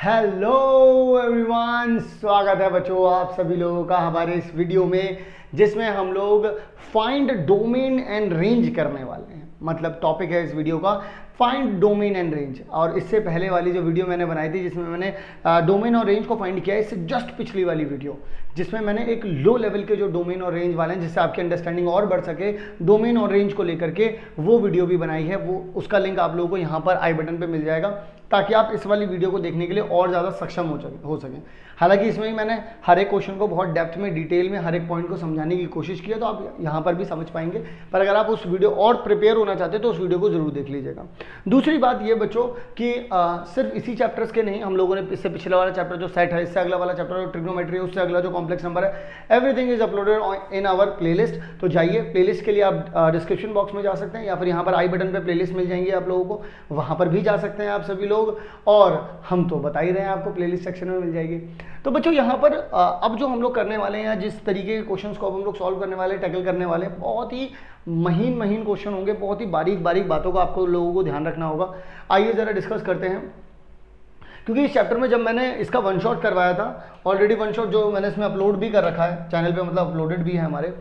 Hello everyone, स्वागत है बच्चों आप सभी लोगों का हमारे इस वीडियो में, जिसमें हम लोग फाइंड डोमेन एंड रेंज करने वाले हैं। मतलब टॉपिक है इस वीडियो का फाइंड डोमेन एंड रेंज। और इससे पहले वाली जो वीडियो मैंने बनाई थी जिसमें मैंने डोमेन और रेंज को फाइंड किया है, इससे जस्ट पिछली वाली वीडियो जिसमें मैंने एक लो लेवल के जो डोमेन और रेंज वाले हैं जिससे आपकी अंडरस्टैंडिंग और बढ़ सके डोमेन और रेंज को लेकर के, वो वीडियो भी बनाई है। वो उसका लिंक आप लोगों को यहाँ पर आई बटन पे मिल जाएगा ताकि आप इस वाली वीडियो को देखने के लिए और ज़्यादा सक्षम हो सकें। हालांकि इसमें ही मैंने हर एक क्वेश्चन को बहुत डेप्थ में डिटेल में हर एक पॉइंट को समझाने की कोशिश की है, तो आप यहाँ पर भी समझ पाएंगे। पर अगर आप उस वीडियो और प्रिपेयर होना चाहते हैं तो उस वीडियो को जरूर देख लीजिएगा। दूसरी बात ये बच्चों कि सिर्फ इसी चैप्टर्स के नहीं, हम लोगों ने इससे पिछले वाला चैप्टर जो सेट है, इससे अगला वाला चैप्टर जो ट्रिग्नोमेट्री है, उससे अगला जो कॉम्प्लेक्स नंबर है, everything is uploaded in our playlist. तो जाइए, प्लेलिस्ट के लिए आप डिस्क्रिप्शन बॉक्स में जा सकते हैं या फिर यहाँ पर आई बटन पर प्लेलिस्ट मिल जाएंगे आप लोगों को, वहाँ पर भी जा सकते हैं आप सभी लोग। और हम तो बता ही रहे हैं आपको, प्लेलिस्ट सेक्शन में मिल जाएगी। तो बच्चों यहाँ पर अब जो हम लोग करने वाले हैं, जिस तरीके के क्वेश्चंस को अब हम लोग सॉल्व करने वाले हैं, टैकल करने वाले हैं, बहुत ही महीन क्वेश्चन होंगे, बहुत ही बारीक बातों का आपको लोगों को ध्यान रखना होगा। आइए ज़रा डिस्कस करते हैं। क्योंकि इस चैप्टर में जब मैंने इसका वन शॉट करवाया था, ऑलरेडी वन शॉट जो मैंने इसमें अपलोड भी कर रखा है चैनल पे, मतलब अपलोडेड भी है हमारे,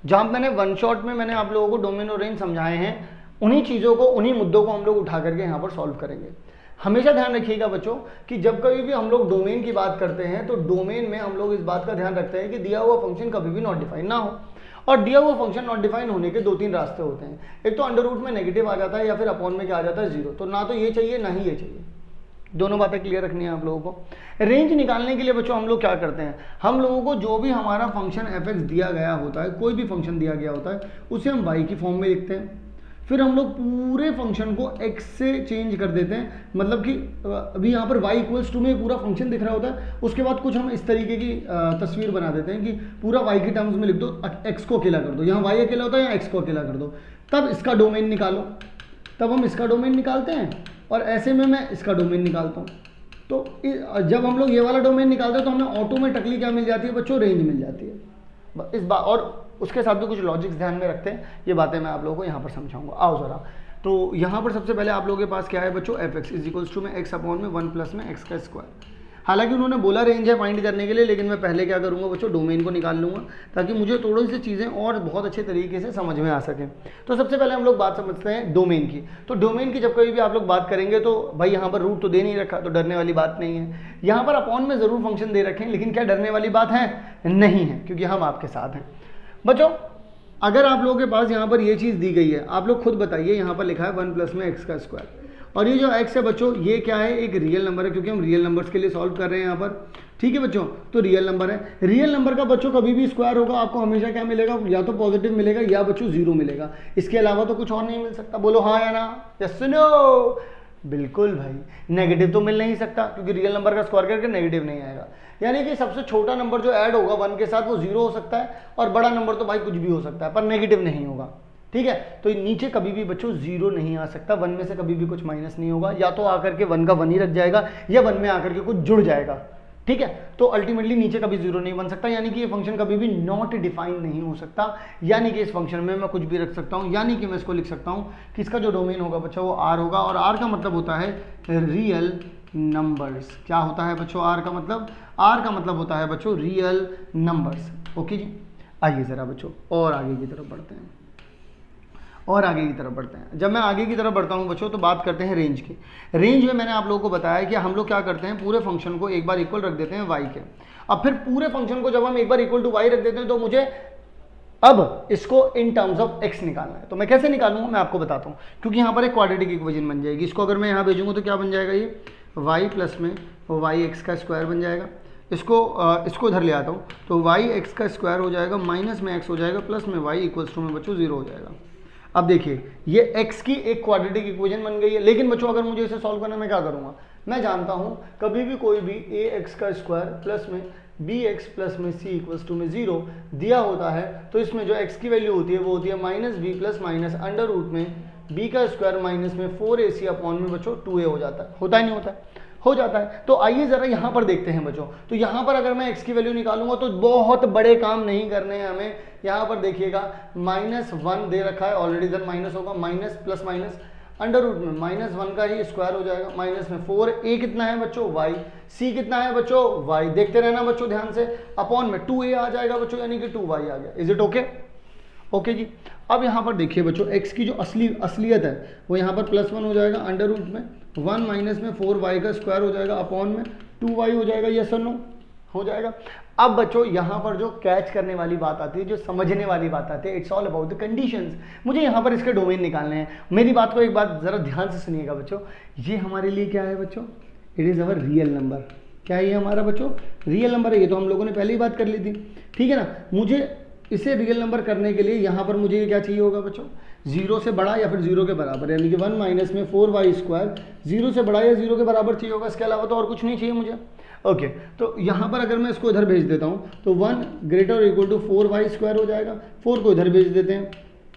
जहाँ मैंने वन शॉट में मैंने आप लोगों को डोमेन और रेंज समझाए हैं। उन्हीं चीज़ों को, उन्हीं मुद्दों को हम लोग उठा करके यहाँ पर सॉल्व करेंगे। हमेशा ध्यान रखिएगा बच्चों कि जब कभी भी हम लोग डोमेन की बात करते हैं तो डोमेन में हम लोग इस बात का ध्यान रखते हैं कि दिया हुआ फंक्शन कभी भी नॉट डिफाइन ना हो। और दिया हुआ फंक्शन नॉट डिफाइन होने के दो तीन रास्ते होते हैं। एक तो अंडर रूट में नेगेटिव आ जाता है या फिर अपॉन में क्या आ जाता है, जीरो। तो ना तो ये चाहिए ना ही ये चाहिए, दोनों बातें क्लियर रखनी है आप लोगों को। रेंज निकालने के लिए बच्चों हम लोग क्या करते हैं, हम लोगों को जो भी हमारा फंक्शन एफ एक्स दिया गया होता है, कोई भी फंक्शन दिया गया होता है, उसे हम वाई की फॉर्म में लिखते हैं। फिर हम लोग पूरे फंक्शन को x से चेंज कर देते हैं। मतलब कि अभी यहाँ पर y इक्वल्स टू में पूरा फंक्शन दिख रहा होता है, उसके बाद कुछ हम इस तरीके की तस्वीर बना देते हैं कि पूरा y के टर्म्स में लिख दो, x को अकेला कर दो। यहाँ y अकेला होता है, यहाँ x को अकेला कर दो, तब इसका डोमेन निकालो। तब हम इसका डोमेन निकालते हैं और ऐसे में मैं इसका डोमेन निकालता हूँ। तो जब हम लोग ये वाला डोमेन निकालते हैं तो हमें ऑटोमेटिकली क्या मिल जाती है बच्चों, रेंज मिल जाती है। इस बात और उसके साथ भी कुछ लॉजिक्स ध्यान में रखते हैं, ये बातें मैं आप लोगों को यहाँ पर समझाऊंगा। आओ जरा, तो यहाँ पर सबसे पहले आप लोगों के पास क्या है बच्चों, f x is equals to में एक्स अपॉन में 1 प्लस में एक्स का स्क्वायर। हालांकि उन्होंने बोला रेंज है फाइंड करने के लिए, लेकिन मैं पहले क्या करूँगा बच्चों, डोमेन को निकाल लूँगा ताकि मुझे थोड़ी सी चीज़ें और बहुत अच्छे तरीके से समझ में आ सकें। तो सबसे पहले हम लोग बात समझते हैं डोमेन की। तो डोमेन की जब कभी भी आप लोग बात करेंगे तो भाई यहाँ पर रूट तो दे नहीं रखा, तो डरने वाली बात नहीं है। यहाँ पर अपॉन में ज़रूर फंक्शन दे रखे हैं, लेकिन क्या डरने वाली बात है? नहीं है, क्योंकि हम आपके साथ हैं बच्चों। अगर आप लोगों के पास यहाँ पर ये चीज़ दी गई है, आप लोग खुद बताइए, यहाँ पर लिखा है 1 प्लस में एक्स का स्क्वायर, और ये जो x है बच्चों ये क्या है, एक रियल नंबर है, क्योंकि हम रियल नंबर्स के लिए सॉल्व कर रहे हैं यहाँ पर। ठीक है बच्चों, तो रियल नंबर है। रियल नंबर का बच्चों कभी भी स्क्वायर होगा आपको हमेशा क्या मिलेगा, या तो पॉजिटिव मिलेगा या बच्चों जीरो मिलेगा। इसके अलावा तो कुछ और नहीं मिल सकता। बोलो हाँ या ना, यस नो। बिल्कुल भाई, नेगेटिव तो मिल नहीं सकता क्योंकि रियल नंबर का स्क्वायर करके नेगेटिव नहीं आएगा। यानी कि सबसे छोटा नंबर जो ऐड होगा 1 के साथ वो जीरो हो सकता है, और बड़ा नंबर तो भाई कुछ भी हो सकता है, पर नेगेटिव नहीं होगा। ठीक है, तो नीचे कभी भी बच्चों जीरो नहीं आ सकता, 1 में से कभी भी कुछ माइनस नहीं होगा, या तो आकर के 1 का 1 ही रख जाएगा या 1 में आकर के कुछ जुड़ जाएगा। ठीक है, तो अल्टीमेटली नीचे कभी जीरो नहीं बन सकता, यानी कि ये फंक्शन कभी भी नॉट डिफाइन नहीं हो सकता। यानी कि इस फंक्शन में मैं कुछ भी रख सकता हूँ, यानी कि मैं इसको लिख सकता हूँ कि इसका जो डोमेन होगा बच्चों वो आर होगा, और आर का मतलब होता है रियल नंबर्स। क्या होता है बच्चों आर का मतलब? आर का मतलब होता है बच्चों रियल नंबर्स। ओके जी, आइए ज़रा बच्चों और आगे की तरफ बढ़ते हैं, और आगे की तरफ बढ़ते हैं। जब मैं आगे की तरफ बढ़ता हूं बच्चों तो बात करते हैं रेंज की। रेंज में मैंने आप लोगों को बताया कि हम लोग क्या करते हैं, पूरे फंक्शन को एक बार इक्वल रख देते हैं y के। अब फिर पूरे फंक्शन को जब हम एक बार इक्वल टू y रख देते हैं तो मुझे अब इसको इन टर्म्स ऑफ x निकालना है। तो मैं कैसे निकालूंगा मैं आपको बताता हूँ, क्योंकि यहाँ पर एक क्वाड्रेटिक इक्वेशन बन जाएगी। इसको अगर मैं यहाँ भेजूंगा तो क्या बन जाएगा, ये y प्लस में y एक्स का स्क्वायर बन जाएगा। इसको इधर ले आता हूँ तो y एक्स का स्क्वायर हो जाएगा, माइनस में x हो जाएगा, प्लस में y इक्वल्स टू में बच्चों जीरो हो जाएगा। अब देखिए ये x की एक क्वाड्रेटिक इक्वेशन बन गई है, लेकिन बच्चों अगर मुझे इसे सॉल्व करना मैं क्या करूंगा, मैं जानता हूं कभी भी कोई भी ax का स्क्वायर प्लस में bx प्लस में c इक्वल्स टू में जीरो दिया होता है, तो इसमें जो x की वैल्यू होती है वो होती है minus b plus minus under root में b का स्क्वायर माइनस में 4ac अपॉन में बच्चों 2a हो जाता है। होता ही नहीं होता है, हो जाता है। तो आइए जरा यहाँ पर देखते हैं बच्चों। तो यहाँ पर अगर मैं x की वैल्यू निकालूंगा तो बहुत बड़े काम नहीं करने हैं हमें। यहाँ पर देखिएगा -1 दे रखा है ऑलरेडी, इधर माइनस होगा, minus plus minus under root में -1 का ही स्क्वायर हो जाएगा, माइनस में 4, a कितना है बच्चों y, c कितना है बच्चों y, देखते रहना बच्चों ध्यान से, अपॉन में 2a आ जाएगा बच्चों, यानी कि 2y आ गया। Is it okay? ओके जी। अब यहाँ पर देखिए बच्चों x की जो असलियत है वो यहाँ पर +1 हो जाएगा, अंडर रूट में 1 माइनस में 4y का स्क्वायर हो जाएगा, अपॉन में 2y हो जाएगा, यस और नो हो जाएगा। अब बच्चों यहाँ पर जो कैच करने वाली बात आती है, जो समझने वाली बात आती है, it's all about the conditions. मुझे यहाँ पर इसके डोमेन निकालने हैं। मेरी बात को एक बात जरा ध्यान से सुनिएगा बच्चों, ये हमारे लिए क्या है बच्चों? It is our real number. क्या है ये हमारा बच्चों? रियल नंबर है। ये तो हम लोगों ने पहले ही बात कर ली थी, ठीक है ना। मुझे इसे रियल नंबर करने के लिए यहाँ पर मुझे क्या चाहिए होगा बच्चों? 0 से बड़ा या फिर 0 के बराबर, यानी कि 1 माइनस में 4y स्क्वायर 0 से बड़ा या 0 के बराबर चाहिए होगा, इसके अलावा तो और कुछ नहीं चाहिए मुझे। ओके, तो यहाँ पर अगर मैं इसको इधर भेज देता हूँ तो 1 greater equal to 4y square हो जाएगा, 4 को इधर भेज देते हैं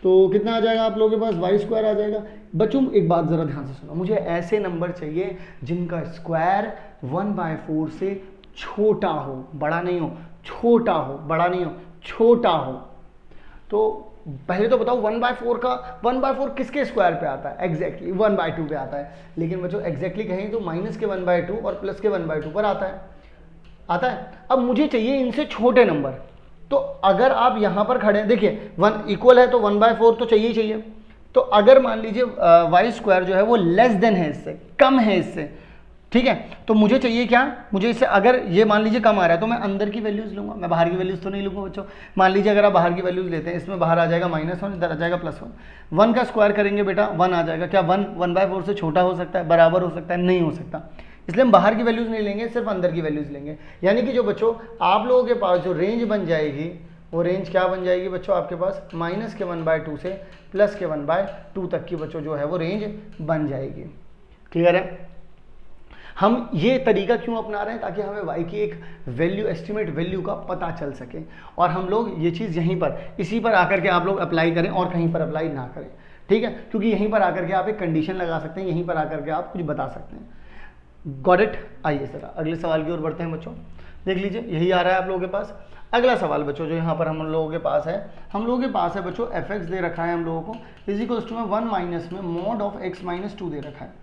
तो कितना आ जाएगा आप लोगों के पास? y स्क्वायर आ जाएगा। बच्चों एक बात ज़रा ध्यान से सुनो, मुझे ऐसे नंबर चाहिए जिनका स्क्वायर 1/4 से छोटा हो, बड़ा नहीं हो, छोटा हो, बड़ा नहीं हो, छोटा हो। तो पहले तो बताओ 1/4 का 1/4 किसके स्क्वायर पे आता है? एग्जैक्टली 1/2 पे आता है। लेकिन बच्चों एग्जैक्टली कहें तो माइनस के 1/2 और प्लस के 1/2 पर आता है। अब मुझे चाहिए इनसे छोटे नंबर। तो अगर आप यहाँ पर खड़े हैं, देखिए 1 इक्वल है तो 1/4 तो चाहिए ही चाहिए। तो अगर मान लीजिए y स्क्वायर जो है वो लेस देन है, इससे कम है इससे, ठीक है, तो मुझे चाहिए क्या? मुझे इससे अगर ये मान लीजिए कम आ रहा है तो मैं अंदर की वैल्यूज़ लूँगा, मैं बाहर की वैल्यूज़ तो नहीं लूँगा बच्चों। मान लीजिए अगर आप बाहर की वैल्यूज़ लेते हैं, इसमें बाहर आ जाएगा -1, इधर आ जाएगा +1। 1 का स्क्वायर करेंगे बेटा 1 आ जाएगा। क्या 1/4 से छोटा हो सकता है, बराबर हो सकता है? नहीं हो सकता। इसलिए हम बाहर की वैल्यूज़ नहीं लेंगे, सिर्फ अंदर की वैल्यूज़ लेंगे। यानी कि जो बच्चों आप लोगों के पास जो रेंज बन जाएगी वो रेंज क्या बन जाएगी बच्चों आपके पास? माइनस के 1/2 से प्लस के 1/2 तक की बच्चों जो है वो रेंज बन जाएगी। क्लियर है? हम ये तरीका क्यों अपना रहे हैं? ताकि हमें y की एक वैल्यू, एस्टिमेट वैल्यू का पता चल सके और हम लोग ये चीज़ यहीं पर, इसी पर आकर के आप लोग अप्लाई करें और कहीं पर अप्लाई ना करें, ठीक है? क्योंकि यहीं पर आकर के आप एक कंडीशन लगा सकते हैं, यहीं पर आकर के आप कुछ बता सकते हैं। Got it? आइए जरा अगले सवाल की ओर बढ़ते हैं बच्चों। देख लीजिए यही आ रहा है आप लोगों के पास। अगला सवाल बच्चों जो यहाँ पर हम लोगों के पास है, बच्चों f(x) दे रखा है हम लोगों को, इज इक्वल्स टू में 1 माइनस में mod ऑफ x - 2 दे रखा है।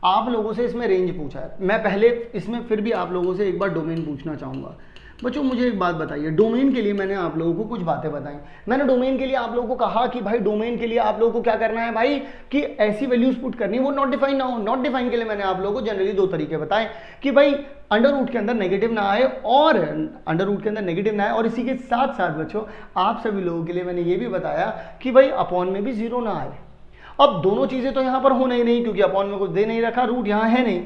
आप लोगों से इसमें रेंज पूछा है। मैं पहले इसमें फिर भी आप लोगों से एक बार डोमेन पूछना चाहूँगा। बच्चों मुझे एक बात बताइए, डोमेन के लिए मैंने आप लोगों को कुछ बातें बताई। मैंने डोमेन के लिए आप लोगों को कहा कि भाई डोमेन के लिए आप लोगों को क्या करना है भाई, कि ऐसी वैल्यूज पुट करनी वो नॉट डिफाइन ना हो। नॉट डिफाइन के लिए मैंने आप लोगों को जनरली 2 तरीके बताए कि भाई अंडर रूट के अंदर नेगेटिव ना आए और इसी के साथ साथ बच्चों आप सभी लोगों के लिए मैंने ये भी बताया कि भाई अपॉन में भी 0 ना आए। अब दोनों चीजें तो यहाँ पर होना ही नहीं, क्योंकि अपॉन में कुछ दे नहीं रखा, रूट यहाँ है नहीं,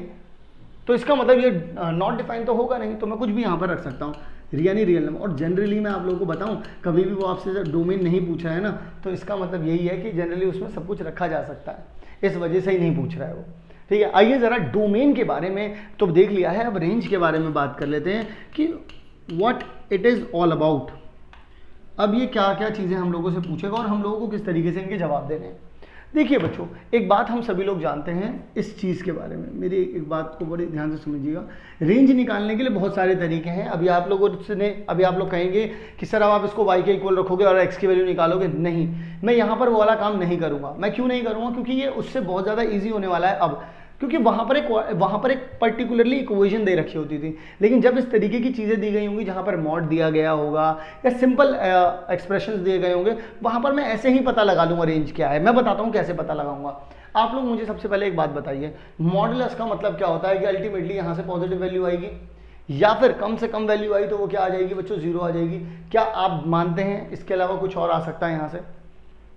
तो इसका मतलब ये नॉट डिफाइन तो होगा नहीं, तो मैं कुछ भी यहाँ पर रख सकता हूँ, यानी रियल नंबर। और जनरली मैं आप लोगों को बताऊँ, कभी भी वो आपसे डोमेन नहीं पूछा है ना, तो इसका मतलब यही है कि जनरली उसमें सब कुछ रखा जा सकता है, इस वजह से ही नहीं पूछ रहा है वो, ठीक है। आइए ज़रा डोमेन के बारे में तो देख लिया है, अब रेंज के बारे में बात कर लेते हैं कि what it is all about. अब ये क्या क्या चीज़ें हम लोगों से पूछेगा और हम लोगों को किस तरीके से इनके जवाब देने हैं। देखिए बच्चों, एक बात हम सभी लोग जानते हैं इस चीज़ के बारे में, मेरी एक बात को बड़े ध्यान से समझिएगा। रेंज निकालने के लिए बहुत सारे तरीके हैं। अभी आप लोग कहेंगे कि सर अब आप इसको y के इक्वल रखोगे और x की वैल्यू निकालोगे। नहीं, मैं यहाँ पर वो वाला काम नहीं करूँगा। मैं क्यों नहीं करूँगा? क्योंकि ये उससे बहुत ज़्यादा ईजी होने वाला है अब, क्योंकि वहाँ पर एक पर्टिकुलरली इक्वेशन दे रखी होती थी। लेकिन जब इस तरीके की चीज़ें दी गई होंगी जहाँ पर मॉड दिया गया होगा या सिंपल एक्सप्रेशंस दिए गए होंगे, वहाँ पर मैं ऐसे ही पता लगा लूँगा रेंज क्या है। मैं बताता हूँ कैसे पता लगाऊंगा। आप लोग मुझे सबसे पहले एक बात बताइए, मॉडुलस का मतलब क्या होता है कि अल्टीमेटली यहाँ से पॉजिटिव वैल्यू आएगी या फिर कम से कम वैल्यू आई तो वो क्या आ जाएगी बच्चों? 0 आ जाएगी। क्या आप मानते हैं इसके अलावा कुछ और आ सकता है यहाँ से?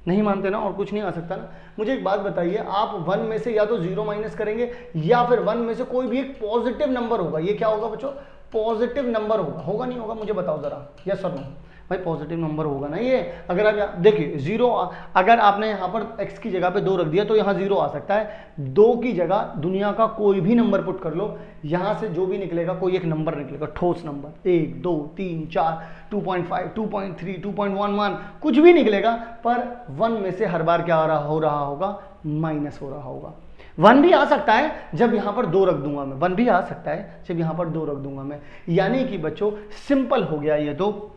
नहीं मानते ना, और कुछ नहीं आ सकता ना। मुझे एक बात बताइए, आप 1 में से या तो 0 माइनस करेंगे या फिर 1 में से कोई भी एक पॉजिटिव नंबर होगा। ये क्या होगा बच्चों? पॉजिटिव नंबर होगा नहीं होगा? मुझे बताओ जरा, यस और नो। भाई पॉजिटिव नंबर होगा ना ये। अगर आप देखिए 0, अगर आपने यहाँ पर x की जगह पे 2 रख दिया तो यहाँ 0 आ सकता है। 2 की जगह दुनिया का कोई भी नंबर पुट कर लो, यहाँ से जो भी निकलेगा कोई एक नंबर निकलेगा, ठोस नंबर, 1 2 3 4 2.5 2.3 2.11 कुछ भी निकलेगा, पर 1 में से हर बार क्या हो रहा होगा? माइनस हो रहा होगा। 1 भी आ सकता है जब यहाँ पर 2 रख दूंगा मैं, 1 भी आ सकता है जब यहाँ पर 2 रख दूंगा मैं। यानी कि बच्चों सिंपल हो गया ये तो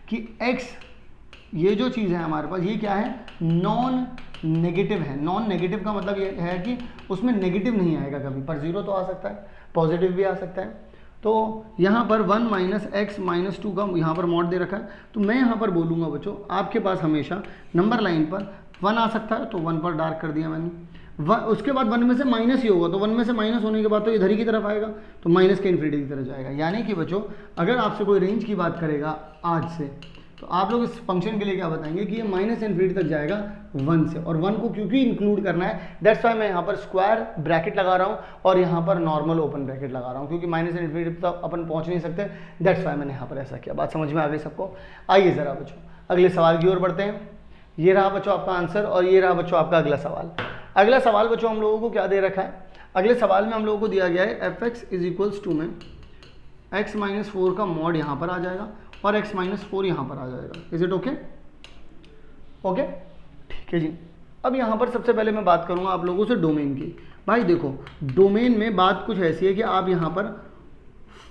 कि x ये जो चीज़ है हमारे पास, ये क्या है, नॉन नेगेटिव है। नॉन नेगेटिव का मतलब ये है कि उसमें नेगेटिव नहीं आएगा कभी, पर जीरो तो आ सकता है, पॉजिटिव भी आ सकता है। तो यहाँ पर 1 माइनस एक्स माइनस 2 का यहाँ पर मॉड दे रखा है, तो मैं यहाँ पर बोलूँगा बच्चों आपके पास हमेशा नंबर लाइन पर 1 आ सकता है, तो 1 पर डार्क कर दिया मैंने। उसके बाद 1 में से माइनस ही होगा, तो 1 में से माइनस होने के बाद तो इधर ही की तरफ आएगा, तो माइनस के इन्फिनिटी की तरफ जाएगा। यानी कि बच्चों अगर आपसे कोई रेंज की बात करेगा आज से, तो आप लोग इस फंक्शन के लिए क्या बताएंगे कि ये माइनस इन्फिनिटी तक जाएगा 1 से, और 1 को क्योंकि इंक्लूड करना है, दैट्स वाई मैं यहाँ पर स्क्वायर ब्रैकेट लगा रहा हूँ और यहाँ पर नॉर्मल ओपन ब्रैकेट लगा रहा हूँ, क्योंकि माइनस इन्फिनिटी तक अपन पहुँच नहीं सकते, दैट्स वाई मैंने यहाँ पर ऐसा किया। बात समझ में आ गई सबको? आइए ज़रा बच्चों अगले सवाल की ओर बढ़ते हैं। ये रहा बच्चों आपका आंसर, और ये रहा बच्चों आपका अगला सवाल। अगला सवाल बच्चों हम लोगों को क्या दे रखा है? अगले सवाल में हम लोगों को दिया गया है f x is equals to में x माइनस 4 का मॉड यहाँ पर आ जाएगा और x माइनस 4 यहाँ पर आ जाएगा। Is it okay? ओके, ठीक है जी। अब यहाँ पर सबसे पहले मैं बात करूँगा आप लोगों से डोमेन की। भाई देखो, डोमेन में बात कुछ ऐसी है कि आप यहाँ पर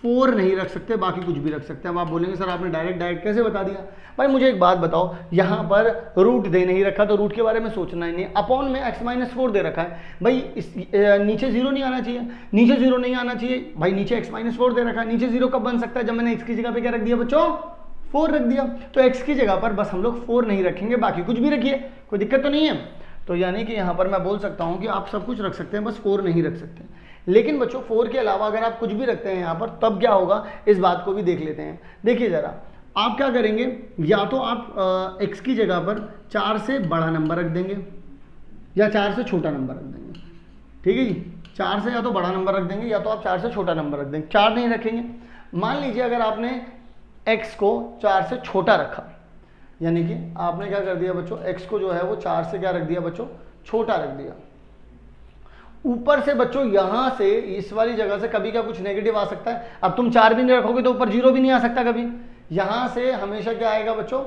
4 नहीं रख सकते, बाकी कुछ भी रख सकते हैं। अब आप बोलेंगे सर आपने डायरेक्ट कैसे बता दिया? भाई मुझे एक बात बताओ, यहाँ पर रूट दे नहीं रखा तो रूट के बारे में सोचना ही नहीं। अपॉन में x माइनस 4 दे रखा है, भाई इस नीचे जीरो नहीं आना चाहिए, नीचे जीरो नहीं आना चाहिए। भाई नीचे x माइनस 4 दे रखा है, नीचे जीरो कब बन सकता है? जब मैंने x की जगह पे क्या रख दिया बच्चों? 4 रख दिया। तो x की जगह पर बस हम लोग 4 नहीं रखेंगे, बाकी कुछ भी रखिए, कोई दिक्कत तो नहीं है। तो यानी कि यहाँ पर मैं बोल सकता हूँ कि आप सब कुछ रख सकते हैं, बस 4 नहीं रख सकते। लेकिन बच्चों 4 के अलावा अगर आप कुछ भी रखते हैं यहाँ पर, तब क्या होगा इस बात को भी देख लेते हैं। देखिए ज़रा, आप क्या करेंगे, या तो आप x की जगह पर 4 से बड़ा नंबर रख देंगे या 4 से छोटा नंबर रख देंगे। ठीक है जी, 4 से या तो बड़ा नंबर रख देंगे या तो आप 4 से छोटा नंबर रख देंगे। 4 नहीं रखेंगे। मान लीजिए अगर आपने x को 4 से छोटा रखा, यानी कि आपने क्या कर दिया बच्चों, x को जो है वो 4 से क्या रख दिया बच्चों? छोटा रख दिया। ऊपर से बच्चों यहाँ से इस वाली जगह से कभी क्या कुछ नेगेटिव आ सकता है। अब तुम 4 भी नहीं रखोगे तो ऊपर 0 भी नहीं आ सकता कभी। यहाँ से हमेशा क्या आएगा बच्चों?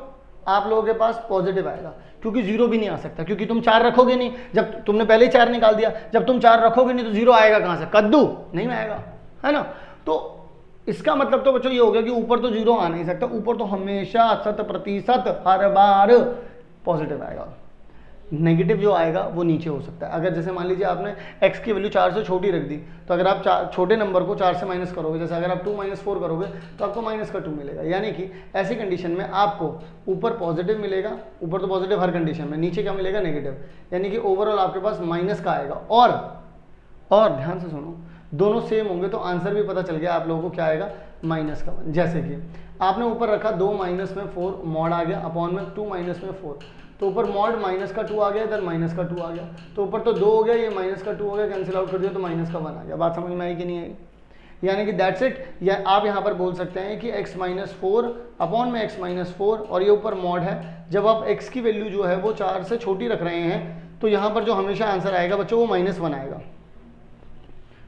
आप लोगों के पास पॉजिटिव आएगा, क्योंकि 0 भी नहीं आ सकता, क्योंकि तुम 4 रखोगे नहीं। जब तुमने पहले ही 4 निकाल दिया, जब तुम 4 रखोगे नहीं तो 0 आएगा कहाँ से? कद्दू नहीं आएगा, है ना? तो इसका मतलब तो बच्चों ये हो गया कि ऊपर तो 0 आ नहीं सकता, ऊपर तो हमेशा 100% हर बार पॉजिटिव आएगा। नेगेटिव जो आएगा वो नीचे हो सकता है। अगर जैसे मान लीजिए आपने x की वैल्यू 4 से छोटी रख दी, तो अगर आप छोटे नंबर को 4 से माइनस करोगे, जैसे अगर आप 2 माइनस 4 करोगे तो आपको माइनस का 2 मिलेगा। यानी कि ऐसी कंडीशन में आपको ऊपर पॉजिटिव मिलेगा, ऊपर तो पॉजिटिव हर कंडीशन में, नीचे क्या मिलेगा? नेगेटिव। यानी कि ओवरऑल आपके पास माइनस का आएगा। और ध्यान से सुनो, दोनों सेम होंगे तो आंसर भी पता चल गया आप लोगों को क्या आएगा? माइनस का 1। जैसे कि आपने ऊपर रखा 2 माइनस में 4 मॉड आ गया, अपॉन में 2 माइनस में 4, तो ऊपर मॉड माइनस का 2 आ गया, इधर माइनस का 2 आ गया, तो ऊपर तो 2 हो गया, ये माइनस का 2 हो गया, कैंसिल आउट कर दिया तो माइनस का 1 आ गया। बात समझ में आई कि नहीं आई? यानी कि दैट्स इट। या आप यहाँ पर बोल सकते हैं कि x माइनस 4 अपॉन में x माइनस 4, और ये ऊपर मॉड है। जब आप x की वैल्यू जो है वो 4 से छोटी रख रहे हैं, तो यहाँ पर जो हमेशा आंसर आएगा बच्चों वो -1 आएगा।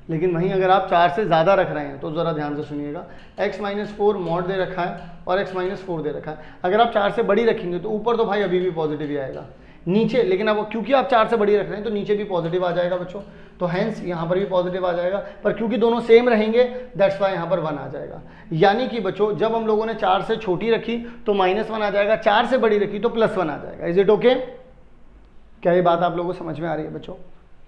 लेकिन वहीं अगर आप 4 से ज़्यादा रख रहे हैं तो ज़रा ध्यान से सुनिएगा, x माइनस 4 मॉड दे रखा है और x माइनस 4 दे रखा है। अगर आप 4 से बड़ी रखेंगे तो ऊपर तो भाई अभी भी पॉजिटिव ही आएगा, नीचे लेकिन अब क्योंकि आप 4 से बड़ी रख रहे हैं तो नीचे भी पॉजिटिव आ जाएगा बच्चों, तो हैंस यहाँ पर भी पॉजिटिव आ जाएगा। पर क्योंकि दोनों सेम रहेंगे दैट्स वाई यहाँ पर 1 आ जाएगा। यानी कि बच्चों जब हम लोगों ने 4 से छोटी रखी तो -1 आ जाएगा, 4 से बड़ी रखी तो +1 आ जाएगा। Is it okay? क्या ये बात आप लोगों को समझ में आ रही है बच्चों?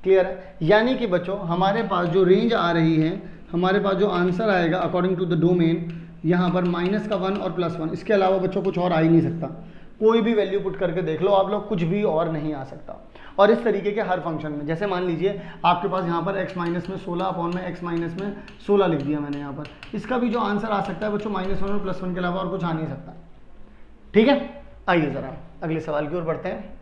क्लियर है? यानी कि बच्चों हमारे पास जो रेंज आ रही है, हमारे पास जो आंसर आएगा अकॉर्डिंग टू द डोमेन, यहाँ पर -1 और +1, इसके अलावा बच्चों कुछ और आ ही नहीं सकता। कोई भी वैल्यू पुट करके देख लो आप लोग, कुछ भी और नहीं आ सकता। और इस तरीके के हर फंक्शन में, जैसे मान लीजिए आपके पास यहाँ पर x माइनस में 16 अपॉन में x माइनस में 16 लिख दिया मैंने यहाँ पर, इसका भी जो आंसर आ सकता है बच्चों -1 और +1 के अलावा और कुछ आ नहीं सकता। ठीक है, आइए ज़रा अगले सवाल की ओर बढ़ते हैं।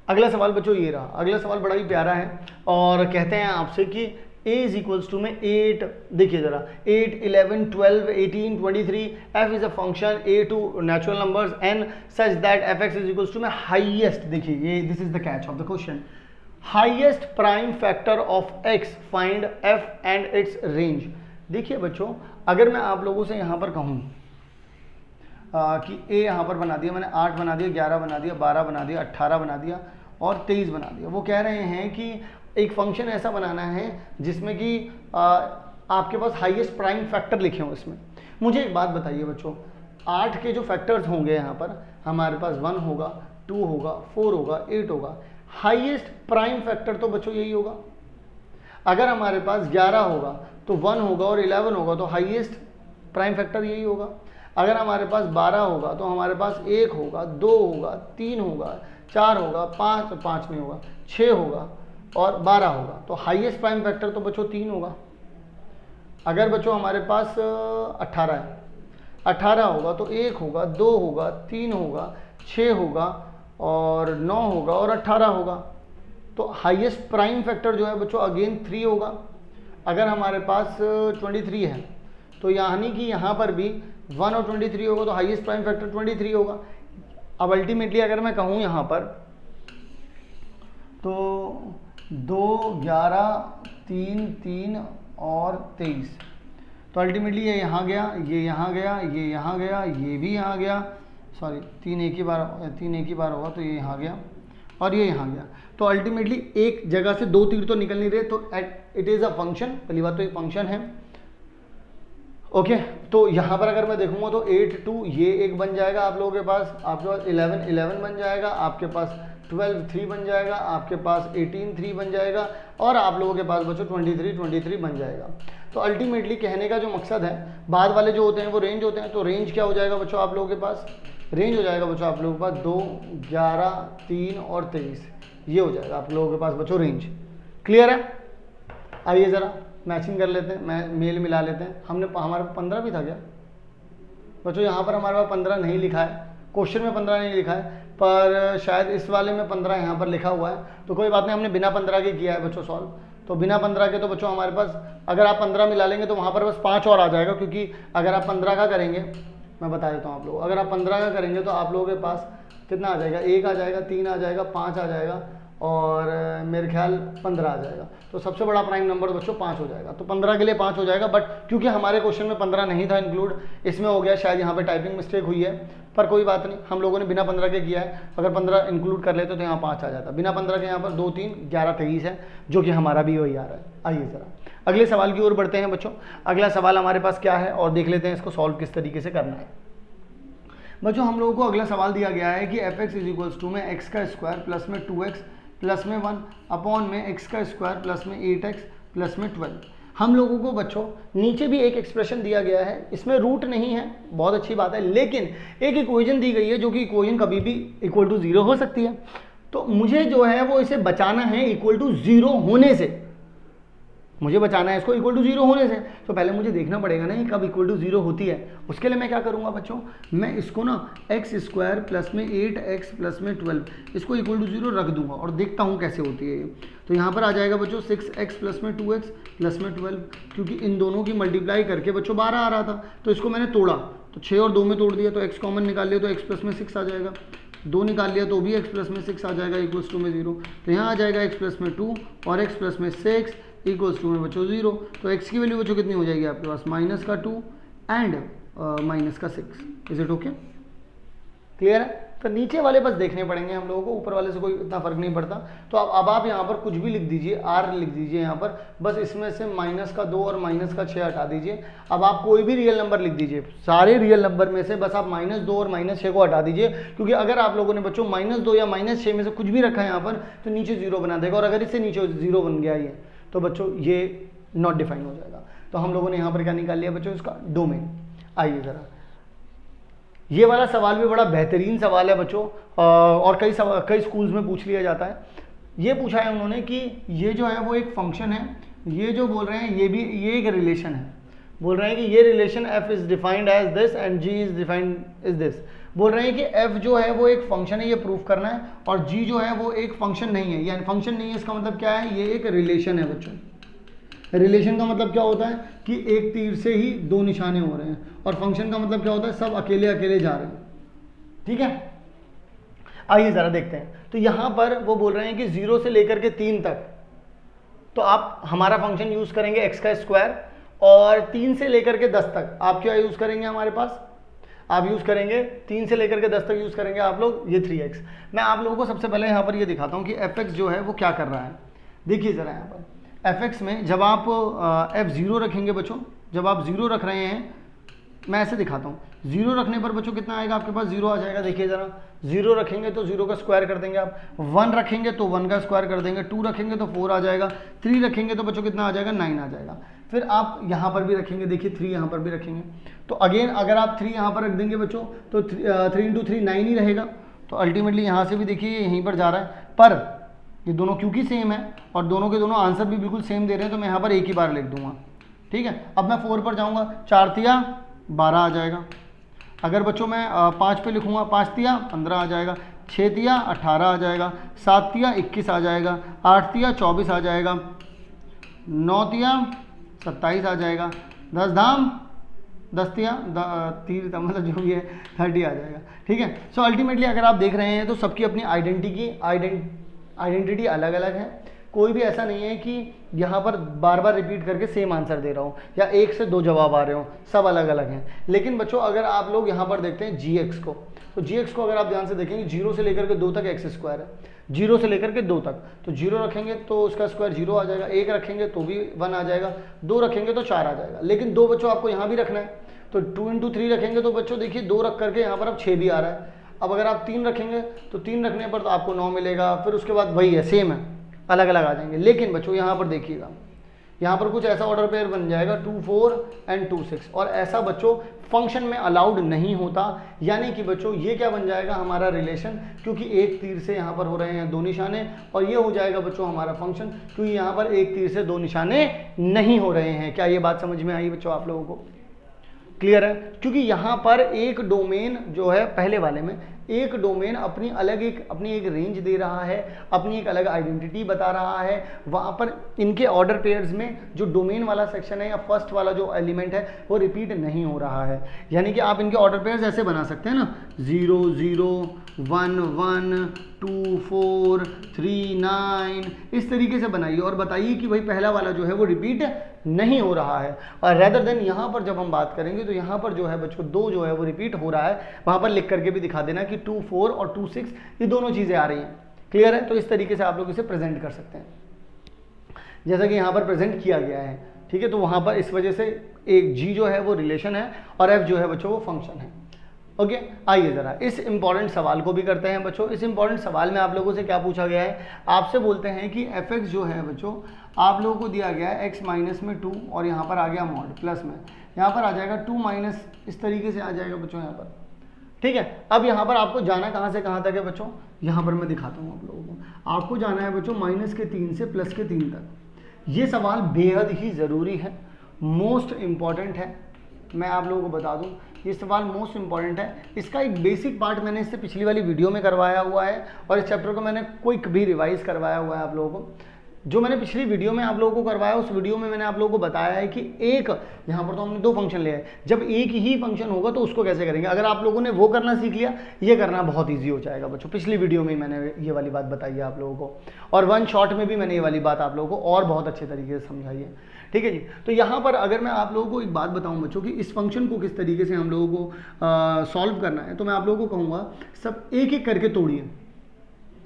अगला सवाल बच्चों ये रहा। अगला सवाल बड़ा ही प्यारा है और कहते हैं आपसे कि a इज इक्वल्स टू में 8, देखिए ज़रा 8, 11, 12, 18, 23, f is a function a to natural numbers n such that fx is equals to में हाईएस्ट, देखिए ये this is the catch of the question, highest prime factor of x, find f and its range. देखिए बच्चों अगर मैं आप लोगों से यहाँ पर कहूँ कि a यहाँ पर बना दिया मैंने, 8 बना दिया, 11 बना दिया, 12 बना दिया, 18 बना दिया और 23 बना दिया। वो कह रहे हैं कि एक फंक्शन ऐसा बनाना है जिसमें कि आपके पास हाईएस्ट प्राइम फैक्टर लिखे हों इसमें। मुझे एक बात बताइए बच्चों, 8 के जो फैक्टर्स होंगे यहाँ पर हमारे पास 1 होगा, 2 होगा, 4 होगा, 8 होगा। हाईएस्ट प्राइम फैक्टर तो बच्चों यही होगा। अगर हमारे पास 11 होगा तो 1 होगा और 11 होगा, तो हाईएस्ट प्राइम फैक्टर यही होगा। अगर हमारे पास 12 होगा तो हमारे पास 1 होगा, 2 होगा, 3 होगा, 4 होगा, 5 नहीं होगा, 6 होगा और 12 होगा, तो हाईएस्ट प्राइम फैक्टर तो बच्चों 3 होगा। अगर बच्चों हमारे पास 18 है, 18 होगा तो 1 होगा, 2 होगा, 3 होगा, 6 होगा और 9 होगा और 18 होगा, तो हाईएस्ट प्राइम फैक्टर जो है बच्चों अगेन 3 होगा। अगर हमारे पास 23 है तो यानी कि यहाँ पर भी 1 और 23 होगा, तो हाईएस्ट प्राइम फैक्टर 23 होगा। अब अल्टीमेटली अगर मैं कहूँ यहाँ पर तो 2, 11, 3, 3 और 23, तो अल्टीमेटली ये यहाँ गया, ये यहाँ गया, ये यहाँ गया, ये भी यहाँ गया, सॉरी 3 एक ही बार होगा, तो ये यहाँ गया और ये यहाँ गया। तो अल्टीमेटली एक जगह से 2 तीर तो निकल नहीं रहे, तो इट इज़ अ फंक्शन। पहली बात तो एक फंक्शन है। ओके, तो यहाँ पर अगर मैं देखूंगा तो 8, 2 ये एक बन जाएगा आप लोगों के पास, आपके पास 11, 11 बन जाएगा, आपके पास 12, 3 बन जाएगा, आपके पास 18, 3 बन जाएगा और आप लोगों के पास बच्चों 23, 23 बन जाएगा। तो अल्टीमेटली कहने का जो मकसद है, बाद वाले जो होते हैं वो रेंज होते हैं, तो रेंज क्या हो जाएगा बच्चों आप लोगों के पास? रेंज हो जाएगा बच्चों आप लोगों के पास 2, 11, 3 और 23, ये हो जाएगा आप लोगों के पास बच्चों रेंज। क्लियर है? आइए ज़रा मैचिंग कर लेते हैं, मेल मिला लेते हैं। हमारे पास 15 भी था क्या बच्चों? यहाँ पर हमारे पास 15 नहीं लिखा है, क्वेश्चन में 15 नहीं लिखा है, पर शायद इस वाले में 15 यहाँ पर लिखा हुआ है। तो कोई बात नहीं, हमने बिना 15 के किया है बच्चों सॉल्व। तो बिना 15 के तो बच्चों हमारे पास, अगर आप 15 मिला लेंगे तो वहाँ पर बस 5 और आ जाएगा, क्योंकि अगर आप 15 का करेंगे, मैं बता देता हूँ आप लोग, अगर आप 15 का करेंगे तो आप लोगों के पास कितना आ जाएगा? 1 आ जाएगा, 3 आ जाएगा, 5 आ जाएगा और मेरे ख्याल 15 आ जाएगा। तो सबसे बड़ा प्राइम नंबर बच्चों 5 हो जाएगा। तो 15 के लिए 5 हो जाएगा, बट क्योंकि हमारे क्वेश्चन में 15 नहीं था इंक्लूड, इसमें हो गया, शायद यहाँ पे टाइपिंग मिस्टेक हुई है, पर कोई बात नहीं, हम लोगों ने बिना 15 के किया है। अगर 15 इंक्लूड कर लेते तो यहाँ 5 आ जाता। बिना 15 के यहाँ पर 2, 3, 11, 23 है, जो कि हमारा भी वही आ रहा है। आइए ज़रा अगले सवाल की ओर बढ़ते हैं बच्चों। अगला सवाल हमारे पास क्या है और देख लेते हैं इसको सॉल्व किस तरीके से करना है। बच्चों हम लोगों को अगला सवाल दिया गया है कि f(x) = में x का स्क्वायर प्लस में 2x प्लस में 1 अपॉन में x का स्क्वायर प्लस में 8x प्लस में 12। हम लोगों को बच्चों नीचे भी एक एक्सप्रेशन दिया गया है, इसमें रूट नहीं है, बहुत अच्छी बात है, लेकिन एक इक्वेशन दी गई है जो कि इक्वेशन कभी भी इक्वल टू 0 हो सकती है। तो मुझे जो है वो इसे बचाना है इक्वल टू 0 होने से, मुझे बचाना है इसको इक्वल टू 0 होने से। तो पहले मुझे देखना पड़ेगा ना कब इक्वल टू 0 होती है। उसके लिए मैं क्या करूंगा बच्चों, मैं इसको ना x स्क्वायर प्लस में 8x प्लस में 12 इसको इक्वल टू 0 रख दूंगा और देखता हूँ कैसे होती है ये। तो यहाँ पर आ जाएगा बच्चों 6x प्लस में 2x प्लस में 12, क्योंकि इन दोनों की मल्टीप्लाई करके बच्चों 12 आ रहा था, तो इसको मैंने तोड़ा, तो 6 और 2 में तोड़ दिया, तो x कॉमन निकाल लिया तो x प्लस में 6 आ जाएगा, 2 निकाल लिया तो भी x प्लस में 6 आ जाएगा इक्वल्स टू में 0। तो यहाँ आ जाएगा x प्लस में 2 और x प्लस में 6 इक्वल्स टू में बच्चों 0। तो x की वैल्यू बच्चों कितनी हो जाएगी आपके पास? माइनस का 2 एंड माइनस का 6। Is it okay? क्लियर है? तो नीचे वाले बस देखने पड़ेंगे हम लोगों को, ऊपर वाले से कोई इतना फर्क नहीं पड़ता। तो अब आप यहाँ पर कुछ भी लिख दीजिए, r लिख दीजिए यहाँ पर, बस इसमें से माइनस का 2 और माइनस का 6 हटा दीजिए। अब आप कोई भी रियल नंबर लिख दीजिए, सारे रियल नंबर में से बस आप -2 और -6 को हटा दीजिए, क्योंकि अगर आप लोगों ने बच्चों -2 या -6 में से कुछ भी रखा है यहाँ पर तो नीचे 0 बना देगा, और अगर इससे नीचे 0 बन गया ये तो बच्चों ये नॉट डिफाइन हो जाएगा। तो हम लोगों ने यहाँ पर क्या निकाल लिया बच्चों? इसका डोमेन। आइए ज़रा, ये वाला सवाल भी बड़ा बेहतरीन सवाल है बच्चों, और कई स्कूल्स में पूछ लिया जाता है। ये पूछा है उन्होंने कि ये जो है वो एक फंक्शन है, ये जो बोल रहे हैं ये एक रिलेशन है, बोल रहे हैं कि ये relation f is defined as this and g is defined is this. बोल रहे हैं कि f जो है वो एक फंक्शन है, ये प्रूफ करना है, और g जो है वो एक फंक्शन नहीं है, यानी फंक्शन नहीं है, इसका मतलब क्या है? ये एक रिलेशन है बच्चों। रिलेशन का मतलब क्या होता है कि एक तीर से ही 2 निशाने हो रहे हैं, और फंक्शन का मतलब क्या होता है? सब अकेले अकेले जा रहे हैं। ठीक है, आइए ज़रा देखते हैं। तो यहाँ पर वो बोल रहे हैं कि 0 से लेकर के 3 तक, तो आप हमारा फंक्शन यूज़ करेंगे x का स्क्वायर, और 3 से लेकर के 10 तक आप क्या यूज़ करेंगे? हमारे पास आप यूज़ करेंगे 3 से लेकर के 10 तक यूज़ करेंगे आप लोग ये 3x। मैं आप लोगों को सबसे पहले यहाँ पर ये दिखाता हूँ कि f(x) जो है वो क्या कर रहा है। देखिए ज़रा यहाँ पर f(x) में जब आप f0 रखेंगे बच्चों, जब आप 0 रख रहे हैं मैं ऐसे दिखाता हूँ, 0 रखने पर बच्चों कितना आएगा आपके पास, 0 आ जाएगा। देखिए ज़रा, 0 रखेंगे तो 0 का स्क्वायर कर देंगे आप, 1 रखेंगे तो 1 का स्क्वायर कर देंगे, 2 रखेंगे तो 4 आ जाएगा, 3 रखेंगे तो बच्चों कितना आ जाएगा, 9 आ जाएगा। फिर आप यहाँ पर भी रखेंगे, देखिए 3 यहाँ पर भी रखेंगे, तो अगेन अगर आप 3 यहाँ पर रख देंगे बच्चों तो 3 इंटू 3 9 ही रहेगा। तो अल्टीमेटली यहाँ से भी देखिए यहीं पर जा रहा है, पर ये दोनों क्योंकि सेम है और दोनों के दोनों आंसर भी बिल्कुल सेम दे रहे हैं, तो मैं यहाँ पर एक ही बार लिख दूंगा। ठीक है, अब मैं 4 पर जाऊँगा, 4 तिया 12 आ जाएगा। अगर बच्चों मैं 5 पे लिखूँगा, 5 तिया 15 आ जाएगा, 6 तिया 18 आ जाएगा, 7 तिया 21 आ जाएगा, 8 तिया 24 आ जाएगा, 9 तिया 27 आ जाएगा, 10 धाम 10 तिया 30 मतलब जो भी है 30 आ जाएगा। ठीक है, सो अल्टीमेटली अगर आप देख रहे हैं तो सबकी अपनी आइडेंटिटी अलग अलग है। कोई भी ऐसा नहीं है कि यहाँ पर बार बार रिपीट करके सेम आंसर दे रहा हूँ या 1 से 2 जवाब आ रहे हो, सब अलग अलग हैं। लेकिन बच्चों अगर आप लोग यहाँ पर देखते हैं gx को, तो gx को अगर आप ध्यान से देखेंगे 0 से लेकर के 2 तक x स्क्वायर है, 0 से लेकर के 2 तक, तो 0 रखेंगे तो उसका स्क्वायर 0 आ जाएगा, 1 रखेंगे तो भी 1 आ जाएगा, 2 रखेंगे तो 4 आ जाएगा। लेकिन 2 बच्चों आपको यहाँ भी रखना है, तो 2 इंटू 3 रखेंगे तो बच्चों देखिए 2 रख करके यहाँ पर अब 6 भी आ रहा है। अब अगर आप 3 रखेंगे तो 3 रखने पर तो आपको 9 मिलेगा, फिर उसके बाद वही है, सेम है, अलग अलग आ जाएंगे। लेकिन बच्चों यहाँ पर देखिएगा, यहाँ पर कुछ ऐसा ऑर्डर पेयर बन जाएगा 2 4 एंड 2 6, और ऐसा बच्चों फंक्शन में अलाउड नहीं होता। यानी कि बच्चों ये क्या बन जाएगा हमारा रिलेशन, क्योंकि एक तीर से यहाँ पर हो रहे हैं 2 निशाने, और ये हो जाएगा बच्चों हमारा फंक्शन, क्योंकि यहाँ पर एक तीर से 2 निशाने नहीं हो रहे हैं। क्या ये बात समझ में आई बच्चों आप लोगों को? क्लियर है? क्योंकि यहाँ पर एक डोमेन जो है, पहले वाले में एक डोमेन अपनी एक रेंज दे रहा है, अपनी एक अलग आइडेंटिटी बता रहा है। वहाँ पर इनके ऑर्डर पेयर्स में जो डोमेन वाला सेक्शन है या फर्स्ट वाला जो एलिमेंट है वो रिपीट नहीं हो रहा है। यानी कि आप इनके ऑर्डर पेयर्स ऐसे बना सकते हैं ना, 0 0 1 1 2 4 3 9, इस तरीके से बनाइए और बताइए कि भाई पहला वाला जो है वो रिपीट नहीं हो रहा है। और रेदर देन यहाँ पर जब हम बात करेंगे तो यहाँ पर जो है बच्चों 2 जो है वो रिपीट हो रहा है, वहाँ पर लिख करके भी दिखा देना कि 2 4 और 2 6 ये दोनों चीज़ें आ रही हैं। क्लियर है? तो इस तरीके से आप लोग इसे प्रेजेंट कर सकते हैं जैसा कि यहाँ पर प्रेजेंट किया गया है। ठीक है, तो वहाँ पर इस वजह से एक जी जो है वो रिलेशन है और एफ जो है बच्चों वो फंक्शन है। ओके, आइए ज़रा इस इंपॉर्टेंट सवाल को भी करते हैं बच्चों। इस इंपॉर्टेंट सवाल में आप लोगों से क्या पूछा गया है, आपसे बोलते हैं कि एफ एक्स जो है बच्चों आप लोगों को दिया गया है x माइनस में 2 और यहाँ पर आ गया मॉड प्लस में, यहाँ पर आ जाएगा 2 माइनस, इस तरीके से आ जाएगा बच्चों यहाँ पर। ठीक है, अब यहाँ पर आपको जाना कहाँ से कहाँ तक है बच्चों, यहाँ पर मैं दिखाता हूँ आप लोगों को। आपको जाना है बच्चों -3 से +3 तक। ये सवाल बेहद ही ज़रूरी है, मोस्ट इम्पॉर्टेंट है। मैं आप लोगों को बता दूं ये सवाल मोस्ट इंपॉर्टेंट है। इसका एक बेसिक पार्ट मैंने इससे पिछली वाली वीडियो में करवाया हुआ है और इस चैप्टर को मैंने क्विक भी रिवाइज करवाया हुआ है आप लोगों को। जो मैंने पिछली वीडियो में आप लोगों को करवाया उस वीडियो में मैंने आप लोगों को बताया है कि एक यहाँ पर तो हमने 2 फंक्शन लिए हैं, जब एक ही फंक्शन होगा तो उसको कैसे करेंगे। अगर आप लोगों ने वो करना सीख लिया, ये करना बहुत ईजी हो जाएगा बच्चों। पिछली वीडियो में मैंने ये वाली बात बताई है आप लोगों को, और 1 शॉट में भी मैंने ये वाली बात आप लोगों को और बहुत अच्छे तरीके से समझाई है। ठीक है जी, तो यहाँ पर अगर मैं आप लोगों को एक बात बताऊँ बच्चों कि इस फंक्शन को किस तरीके से हम लोगों को सॉल्व करना है, तो मैं आप लोगों को कहूँगा सब एक एक करके तोड़िए,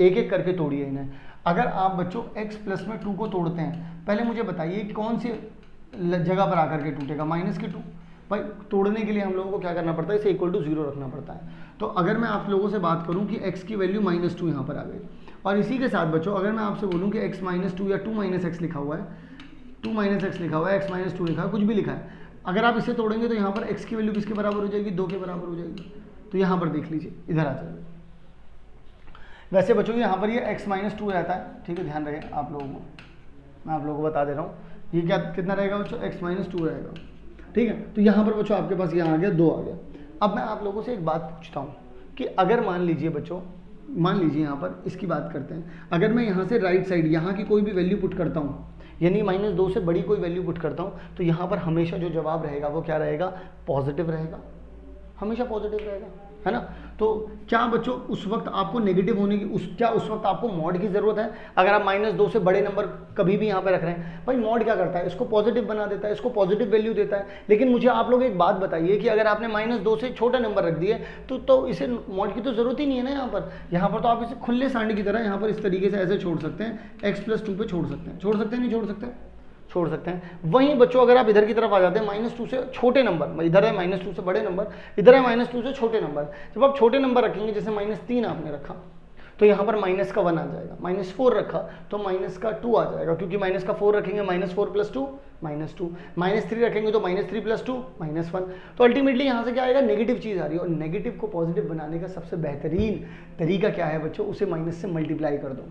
एक एक करके तोड़िए इन्हें। अगर आप बच्चों x प्लस में 2 को तोड़ते हैं, पहले मुझे बताइए कौन सी जगह पर आकर के टूटेगा, -2। भाई तोड़ने के लिए हम लोगों को क्या करना पड़ता है, इसे इक्वल टू 0 रखना पड़ता है। तो अगर मैं आप लोगों से बात करूं कि x की वैल्यू -2 यहाँ पर आ गई, और इसी के साथ बच्चों अगर मैं आपसे बोलूँ कि x -2 या 2 - x लिखा हुआ है, 2 - x लिखा हुआ है, x -2 लिखा है, कुछ भी लिखा है, अगर आप इसे तोड़ेंगे तो यहाँ पर x की वैल्यू किसके बराबर हो जाएगी, 2 के बराबर हो जाएगी। तो यहाँ पर देख लीजिए, इधर आ जाएगा। वैसे बच्चों यहाँ पर ये x -2 रहता है, ठीक है, ध्यान रखें आप लोगों को, मैं आप लोगों को बता दे रहा हूँ ये क्या कितना रहेगा बच्चों, x -2 रहेगा। ठीक है, तो यहाँ पर बच्चों आपके पास यहाँ आ गया 2 आ गया। अब मैं आप लोगों से एक बात पूछता हूँ कि अगर मान लीजिए बच्चों, मान लीजिए यहाँ पर इसकी बात करते हैं, अगर मैं यहाँ से राइट साइड यहाँ की कोई भी वैल्यू पुट करता हूँ, यानी -2 से बड़ी कोई वैल्यू पुट करता हूँ, तो यहाँ पर हमेशा जो जवाब रहेगा वो क्या रहेगा, पॉजिटिव रहेगा, हमेशा पॉजिटिव रहेगा, है ना। तो क्या बच्चों उस वक्त आपको नेगेटिव होने की क्या उस वक्त आपको मॉड की ज़रूरत है। अगर आप -2 से बड़े नंबर कभी भी यहाँ पे रख रहे हैं, भाई मॉड क्या करता है, इसको पॉजिटिव बना देता है, इसको पॉजिटिव वैल्यू देता है। लेकिन मुझे आप लोग एक बात बताइए कि अगर आपने -2 से छोटा नंबर रख दिए तो इसे मॉड की तो ज़रूरत ही नहीं है ना। यहाँ पर तो आप इसे खुले सांड की तरह यहाँ पर इस तरीके से ऐसे छोड़ सकते हैं, x + 2 पे छोड़ सकते हैं, नहीं छोड़ सकते, छोड़ सकते हैं। वहीं बच्चों अगर आप इधर की तरफ आ जाते हैं -2 से छोटे नंबर, इधर है -2 से बड़े नंबर, इधर है -2 से छोटे नंबर, जब आप छोटे नंबर रखेंगे जैसे -3 आपने रखा तो यहाँ पर माइनस का 1 आ जाएगा, -4 रखा तो माइनस का 2 आ जाएगा, क्योंकि माइनस का 4 रखेंगे -4 + 2 -2, -3 रखेंगे तो -3 + 2 -1। तो अल्टीमेटली यहाँ से क्या आएगा, नेगेटिव चीज़ आ रही है। और नेगेटिव को पॉजिटिव बनाने का सबसे बेहतरीन तरीका क्या है बच्चों, उसे माइनस से मल्टीप्लाई कर दो।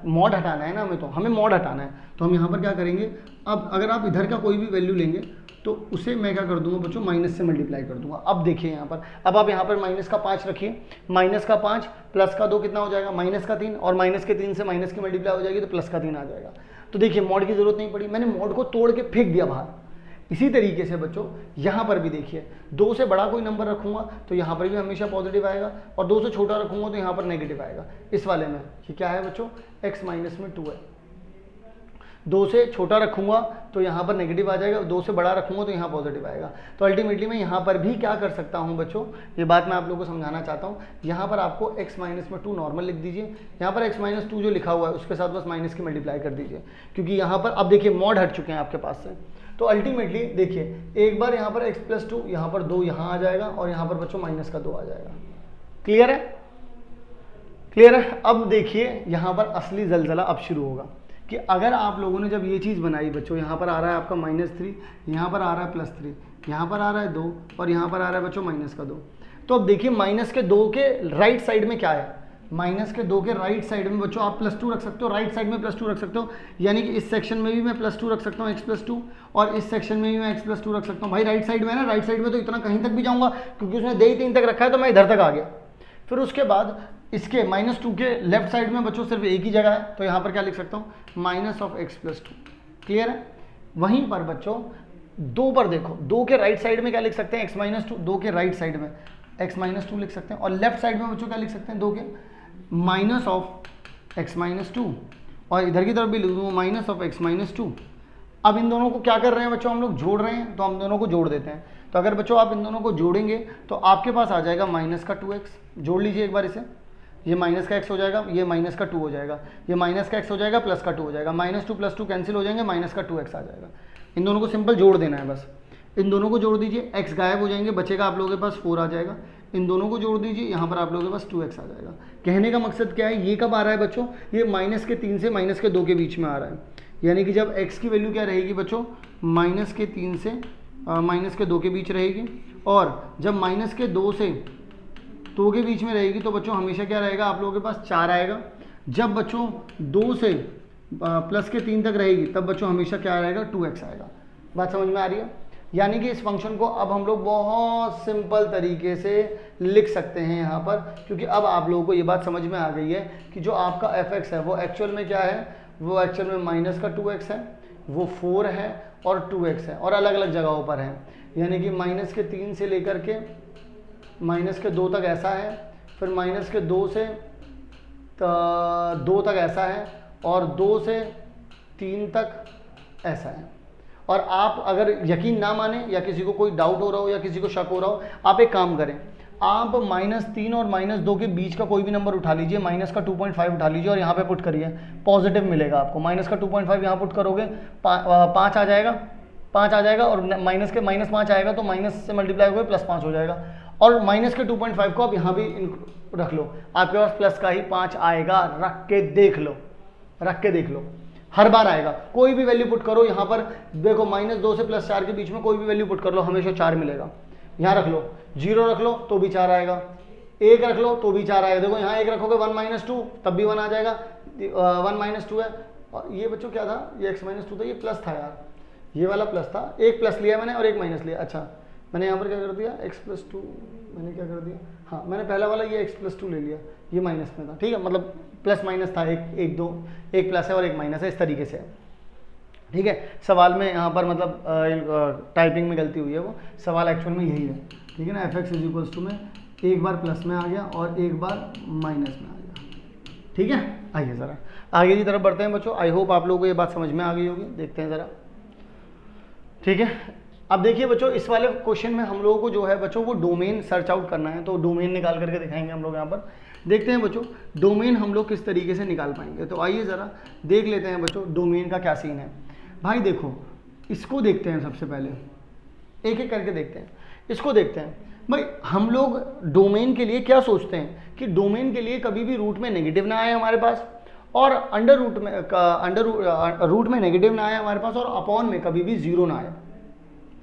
मॉड हटाना है ना हमें मॉड हटाना है, तो हम यहाँ पर क्या करेंगे, अब अगर आप इधर का कोई भी वैल्यू लेंगे तो उसे मैं क्या कर दूंगा बच्चों, माइनस से मल्टीप्लाई कर दूंगा। अब देखिए यहाँ पर, अब आप यहाँ पर माइनस का 5 रखिए, माइनस का 5 प्लस का 2 कितना हो जाएगा, माइनस का 3, और माइनस के 3 से माइनस की मल्टीप्लाई हो जाएगी तो प्लस का 3 आ जाएगा। तो देखिए मॉड की जरूरत नहीं पड़ी, मैंने मॉड को तोड़ के फेंक दिया बाहर। इसी तरीके से बच्चों यहाँ पर भी देखिए, 2 से बड़ा कोई नंबर रखूंगा तो यहाँ पर भी हमेशा पॉजिटिव आएगा, और 2 से छोटा रखूंगा तो यहाँ पर नेगेटिव आएगा। इस वाले में ये क्या है बच्चों, x माइनस में 2 है। 2 से छोटा रखूंगा तो यहाँ पर नेगेटिव आ जाएगा, 2 से बड़ा रखूंगा तो यहाँ पॉजिटिव आएगा। तो अल्टीमेटली मैं यहाँ पर भी क्या कर सकता हूँ बच्चों, ये बात मैं आप लोगों को समझाना चाहता हूँ। यहाँ पर आपको x माइनस में 2 नॉर्मल लिख दीजिए, यहाँ पर x माइनस 2 जो लिखा हुआ है उसके साथ बस माइनस की मल्टीप्लाई कर दीजिए, क्योंकि यहाँ पर अब देखिए मॉड हट चुके हैं आपके पास से। तो अल्टीमेटली देखिए एक बार यहाँ पर x + 2, यहाँ पर 2 यहाँ आ जाएगा, और यहाँ पर बच्चों माइनस का 2 आ जाएगा। क्लियर है, क्लियर है। अब देखिए यहाँ पर असली जलजला अब शुरू होगा कि अगर आप लोगों ने जब ये चीज़ बनाई बच्चों, यहाँ पर आ रहा है आपका -3, यहाँ पर आ रहा है +3, यहाँ पर आ रहा है 2, और यहाँ पर आ रहा है बच्चों माइनस का 2। तो अब देखिए माइनस के 2 के राइट साइड में क्या है, माइनस के 2 के राइट साइड में बच्चों आप +2 रख सकते हो, राइट साइड में +2 रख सकते हो, यानी कि इस सेक्शन में भी मैं +2 रख सकता हूँ x + 2, और इस सेक्शन में भी मैं x + 2 रख सकता हूँ। भाई राइट साइड में है ना, राइट साइड में तो इतना कहीं तक भी जाऊँगा, क्योंकि उसने दे ही 3 तक रखा है तो मैं इधर तक आ गया। फिर उसके बाद इसके -2 के लेफ्ट साइड में बच्चों सिर्फ एक ही जगह है, तो यहाँ पर क्या लिख सकता हूँ, -(x + 2)। क्लियर है। वहीं पर बच्चों 2 पर देखो, 2 के राइट साइड में क्या लिख सकते हैं, x - 2, 2 के राइट साइड में x - 2 लिख सकते हैं, और लेफ्ट साइड में बच्चों क्या लिख सकते हैं, 2 के -(x - 2), और इधर की तरफ भी लिख दूँगा -(x - 2). अब इन दोनों को क्या कर रहे हैं बच्चों, हम लोग जोड़ रहे हैं, तो हम दोनों को जोड़ देते हैं। तो अगर बच्चों आप इन दोनों को जोड़ेंगे तो आपके पास आ जाएगा -(2x)। जोड़ लीजिए एक बार इसे, ये माइनस का x हो जाएगा, ये माइनस का 2 हो जाएगा, ये माइनस का x हो जाएगा, प्लस का 2 हो जाएगा, -2 + 2 कैंसिल हो जाएंगे, माइनस का 2x आ जाएगा। इन दोनों को सिंपल जोड़ देना है बस, इन दोनों को जोड़ दीजिए, x गायब हो जाएंगे, बचेगा आप लोगों के पास 4 आ जाएगा। इन दोनों को जोड़ दीजिए, यहाँ पर आप लोगों के पास 2x आ जाएगा। कहने का मकसद क्या है, ये कब आ रहा है बच्चों, ये -3 से -2 के बीच में आ रहा है, यानी कि जब x की वैल्यू क्या रहेगी बच्चों, -3 से -2 के बीच रहेगी, और जब -2 से 2 के बीच में रहेगी तो बच्चों हमेशा क्या रहेगा, आप लोगों के पास 4 आएगा। जब बच्चों 2 से +3 तक रहेगी तब बच्चों हमेशा क्या रहेगा, 2x आएगा। बात समझ में आ रही है। यानी कि इस फंक्शन को अब हम लोग बहुत सिंपल तरीके से लिख सकते हैं यहाँ पर, क्योंकि अब आप लोगों को ये बात समझ में आ गई है कि जो आपका fx है वो एक्चुअल में क्या है, वो एक्चुअल में -2x है, वो 4 है और 2x है, और अलग अलग जगहों पर है। यानी कि -3 से लेकर के -2 तक ऐसा है, फिर -2 से 2 तक ऐसा है, और 2 से 3 तक ऐसा है। और आप अगर यकीन ना माने या किसी को कोई डाउट हो रहा हो या किसी को शक हो रहा हो, आप एक काम करें, आप -3 और -2 के बीच का कोई भी नंबर उठा लीजिए, माइनस का 2.5 उठा लीजिए और यहाँ पे पुट करिए, पॉजिटिव मिलेगा आपको। माइनस का 2.5 यहाँ पुट करोगे 5 आ जाएगा, 5 आ जाएगा, और माइनस के -5 आएगा तो माइनस से मल्टीप्लाई होकर +5 हो जाएगा, और माइनस के 2.5 को आप यहाँ भी रख लो, आपके पास प्लस का ही 5 आएगा। रख के देख लो, रख के देख लो, हर बार आएगा। कोई भी वैल्यू पुट करो यहाँ पर, देखो -2 से +4 के बीच में कोई भी वैल्यू पुट कर लो, हमेशा 4 मिलेगा। यहाँ रख लो, 0 रख लो तो भी 4 आएगा, 1 रख लो तो भी 4 आएगा। देखो यहाँ 1 रखोगे 1 - 2 तब भी 1 आ जाएगा, 1 - 2 है। और ये बच्चों क्या था, ये x - 2 था, ये प्लस था यार, ये वाला प्लस था, एक प्लस लिया मैंने और एक माइनस लिया। अच्छा मैंने यहाँ पर क्या कर दिया, x + 2 मैंने क्या कर दिया, हाँ मैंने पहला वाला ये x + 2 ले लिया, ये माइनस में था, ठीक है, मतलब प्लस माइनस था, एक प्लस है और एक माइनस है, इस तरीके से, ठीक है। सवाल में यहाँ पर मतलब टाइपिंग में गलती हुई है, वो सवाल एक्चुअल में यही है, ठीक है ना। fx = में एक बार प्लस में आ गया और एक बार माइनस में आ गया, ठीक है। आइए ज़रा आगे की तरफ बढ़ते हैं बच्चों। आई होप आप लोगों को ये बात समझ में आ गई होगी, देखते हैं ज़रा, ठीक है। अब देखिए बच्चों, इस वाले क्वेश्चन में हम लोगों को जो है बच्चों वो डोमेन सर्च आउट करना है, तो डोमेन निकाल करके दिखाएंगे हम लोग यहाँ पर। देखते हैं बच्चों डोमेन हम लोग किस तरीके से निकाल पाएंगे, तो आइए ज़रा देख लेते हैं बच्चों डोमेन का क्या सीन है। भाई देखो, इसको देखते हैं सबसे पहले, एक एक करके देखते हैं, इसको देखते हैं। भाई हम लोग डोमेन के लिए क्या सोचते हैं कि डोमेन के लिए कभी भी रूट में नेगेटिव ना आए हमारे पास, और अंडर रूट में नेगेटिव ना आए हमारे पास, और अपॉन में कभी भी जीरो ना आए।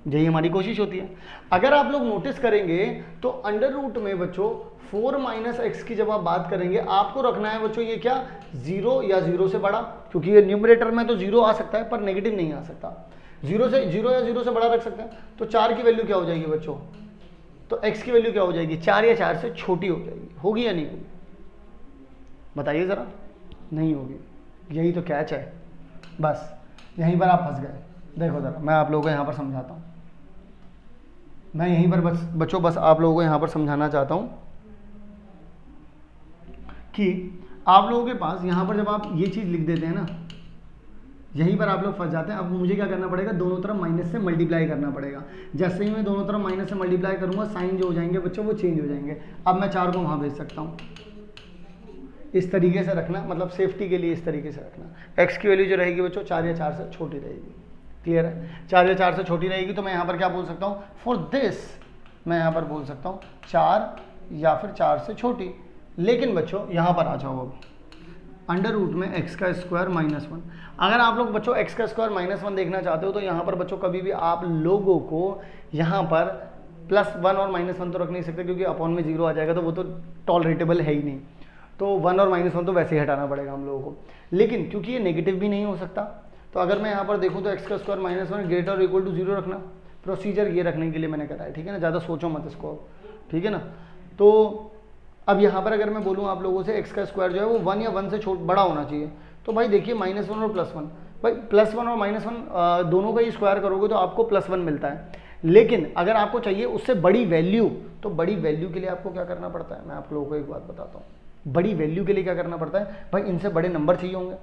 यही हमारी कोशिश होती है। अगर आप लोग नोटिस करेंगे तो अंडर रूट में बच्चों 4 माइनस एक्स की जब आप बात करेंगे, आपको रखना है बच्चों ये क्या, जीरो या जीरो से बड़ा, क्योंकि ये न्यूमरेटर में तो जीरो आ सकता है पर नेगेटिव नहीं आ सकता। जीरो या जीरो से बड़ा रख सकते हैं। तो 4 की वैल्यू क्या हो जाएगी बच्चों, तो x की वैल्यू क्या हो जाएगी, 4 या 4 से छोटी हो जाएगी। होगी या नहीं होगी, बताइए ज़रा। नहीं होगी। यही तो कैच है, बस यहीं पर आप फंस गए। देखो ज़रा मैं आप लोगों को यहाँ पर समझाता हूँ, मैं यहीं पर बस आप लोगों को यहाँ पर समझाना चाहता हूँ कि आप लोगों के पास यहाँ पर जब आप ये चीज़ लिख देते हैं ना, यहीं पर आप लोग फंस जाते हैं। अब मुझे क्या करना पड़ेगा, दोनों तरफ माइनस से मल्टीप्लाई करना पड़ेगा। जैसे ही मैं दोनों तरफ माइनस से मल्टीप्लाई करूंगा, साइन जो हो जाएंगे बच्चों वो चेंज हो जाएंगे। अब मैं 4 को वहाँ भेज सकता हूँ। इस तरीके से रखना, मतलब सेफ्टी के लिए इस तरीके से रखना। x की वैल्यू जो रहेगी बच्चों 4 या 4 से छोटी रहेगी। क्लियर है, 4 या 4 से छोटी रहेगी। तो मैं यहाँ पर क्या बोल सकता हूँ, फॉर दिस मैं यहाँ पर बोल सकता हूँ 4 या फिर 4 से छोटी। लेकिन बच्चों यहाँ पर आ जाओ, अब अंडर रूट में एक्स का स्क्वायर माइनस 1। अगर आप लोग बच्चों एक्स का स्क्वायर माइनस 1 देखना चाहते हो तो यहाँ पर बच्चों कभी भी आप लोगों को यहाँ पर +1 और -1 तो रख नहीं सकते, क्योंकि अपॉन में 0 आ जाएगा तो वो तो टॉलरेटेबल है ही नहीं। तो 1 और -1 तो वैसे ही हटाना पड़ेगा हम लोगों को। लेकिन क्योंकि ये नेगेटिव भी नहीं हो सकता, तो अगर मैं यहाँ पर देखूँ तो एक्स का स्क्वायर -1 ग्रेटर और इक्वल टू 0 रखना। प्रोसीजर ये रखने के लिए मैंने करा है, ठीक है ना, ज़्यादा सोचो मत इसको, ठीक है ना। तो अब यहाँ पर अगर मैं बोलूँ आप लोगों से एक्स का स्क्वायर जो है वो 1 या 1 से बड़ा होना चाहिए, तो भाई देखिए -1 और +1, भाई +1 और -1 दोनों का ही स्क्वायर करोगे तो आपको +1 मिलता है। लेकिन अगर आपको चाहिए उससे बड़ी वैल्यू, तो बड़ी वैल्यू के लिए आपको क्या करना पड़ता है, मैं आप लोगों को एक बात बताता हूँ। बड़ी वैल्यू के लिए क्या करना पड़ता है, भाई इनसे बड़े नंबर चाहिए होंगे,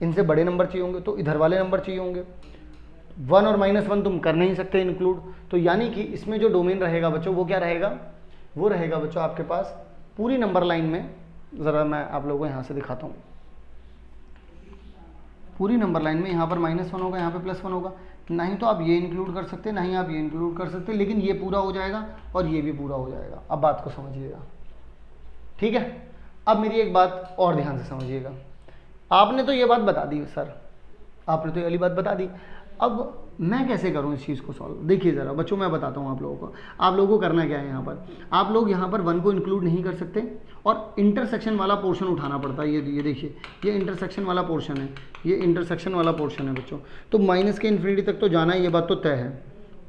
इनसे बड़े नंबर चाहिए होंगे, तो इधर वाले नंबर चाहिए होंगे। 1 और -1 तुम कर नहीं सकते इंक्लूड, तो यानी कि इसमें जो डोमेन रहेगा बच्चों वो क्या रहेगा, वो रहेगा बच्चों आपके पास पूरी नंबर लाइन में। ज़रा मैं आप लोगों को यहाँ से दिखाता हूँ। पूरी नंबर लाइन में यहाँ पर -1 होगा, यहाँ पे +1 होगा। ना ही तो आप ये इंक्लूड कर सकते, ना ही आप ये इंक्लूड कर सकते, लेकिन ये पूरा हो जाएगा और ये भी पूरा हो जाएगा। अब बात को समझिएगा, ठीक है। अब मेरी एक बात और ध्यान से समझिएगा। आपने तो ये बात बता दी सर, आपने तो ये वाली बात बता दी, अब मैं कैसे करूं इस चीज़ को सॉल्व। देखिए ज़रा बच्चों मैं बताता हूं आप लोगों को। आप लोगों को करना क्या है, यहाँ पर आप लोग यहाँ पर 1 को इंक्लूड नहीं कर सकते और इंटरसेक्शन वाला पोर्शन उठाना पड़ता है। ये देखिए, ये इंटरसेक्शन वाला पोर्शन है, ये इंटरसेक्शन वाला पोर्शन है बच्चों। तो माइनस के इन्फिनिटी तक तो जाना है, ये बात तो तय है,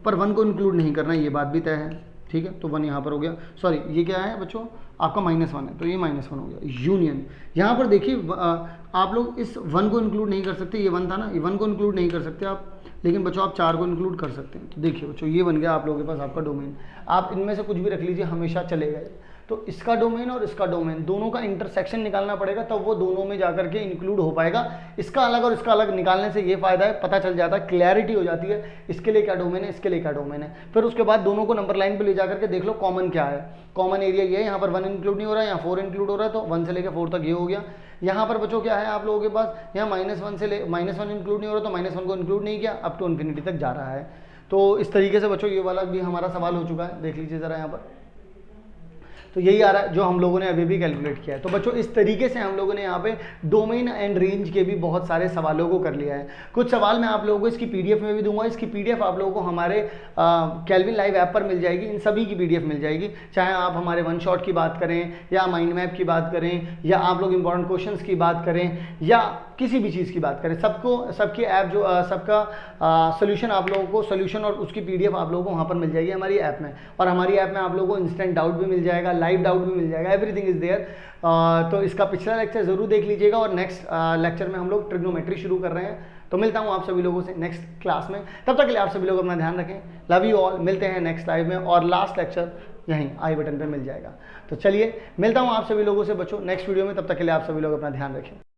पर 1 को इंक्लूड नहीं करना, ये बात भी तय है, ठीक है। तो 1 यहाँ पर हो गया, सॉरी ये क्या है बच्चों आपका -1 है, तो ये -1 हो गया। यूनियन यहाँ पर देखिए, आप लोग इस 1 को इंक्लूड नहीं कर सकते, ये 1 था ना, ये 1 को इंक्लूड नहीं कर सकते आप, लेकिन बच्चों आप 4 को इंक्लूड कर सकते हैं। तो देखिए बच्चों ये बन गया आप लोगों के पास आपका डोमेन। आप इनमें से कुछ भी रख लीजिए, हमेशा चलेगा। तो इसका डोमेन और इसका डोमेन दोनों का इंटरसेक्शन निकालना पड़ेगा, तब वो दोनों में जाकर के इंक्लूड हो पाएगा। इसका अलग और इसका अलग निकालने से ये फायदा है, पता चल जाता है, क्लैरिटी हो जाती है, इसके लिए क्या डोमेन है, इसके लिए क्या डोमेन है। फिर उसके बाद दोनों को नंबर लाइन पे ले जाकर के देख लो कॉमन क्या है। कॉमन एरिया ये है, यहाँ पर 1 इंक्लूड नहीं हो रहा है, यहाँ 4 इंक्लूड हो रहा है, तो 1 से लेकर 4 तक ये हो गया। यहाँ पर बच्चों क्या है आप लोगों के पास, यहाँ -1 इंक्लूड नहीं हो रहा, तो -1 को इंक्लूड नहीं किया, अप टू इन्फिनिटी तक जा रहा है। तो इस तरीके से बच्चों ये वाला भी हमारा सवाल हो चुका है, देख लीजिए ज़रा यहाँ पर। तो यही आ रहा है जो हम लोगों ने अभी भी कैलकुलेट किया है। तो बच्चों इस तरीके से हम लोगों ने यहाँ पे डोमेन एंड रेंज के भी बहुत सारे सवालों को कर लिया है। कुछ सवाल मैं आप लोगों को इसकी पीडीएफ में भी दूंगा। इसकी पीडीएफ आप लोगों को हमारे कैल्विन लाइव ऐप पर मिल जाएगी, इन सभी की पीडीएफ मिल जाएगी। चाहे आप हमारे वन शॉट की बात करें, या माइंड मैप की बात करें, या आप लोग इंपॉर्टेंट क्वेश्चंस की बात करें, या किसी भी चीज़ की बात करें, सबकी ऐप जो सबका सोल्यूशन आप लोगों को, सोल्यूशन और उसकी पीडीएफ आप लोगों को वहाँ पर मिल जाएगी हमारी ऐप में। और हमारी ऐप में आप लोगों को इंस्टेंट डाउट भी मिल जाएगा, लाइव डाउट भी मिल जाएगा, एवरीथिंग इज देयर। तो इसका पिछला लेक्चर जरूर देख लीजिएगा। और नेक्स्ट लेक्चर में हम लोग ट्रिग्नोमेट्री शुरू कर रहे हैं। तो मिलता हूँ आप सभी लोगों से नेक्स्ट क्लास में। तब तक के लिए आप सभी लोग अपना ध्यान रखें। Love you all. मिलते हैं नेक्स्ट लाइव में, और लास्ट लेक्चर यहीं आई बटन पे मिल जाएगा। तो चलिए मिलता हूँ आप सभी लोगों से बच्चों नेक्स्ट वीडियो में। तब तक के लिए आप सभी लोग अपना ध्यान रखें।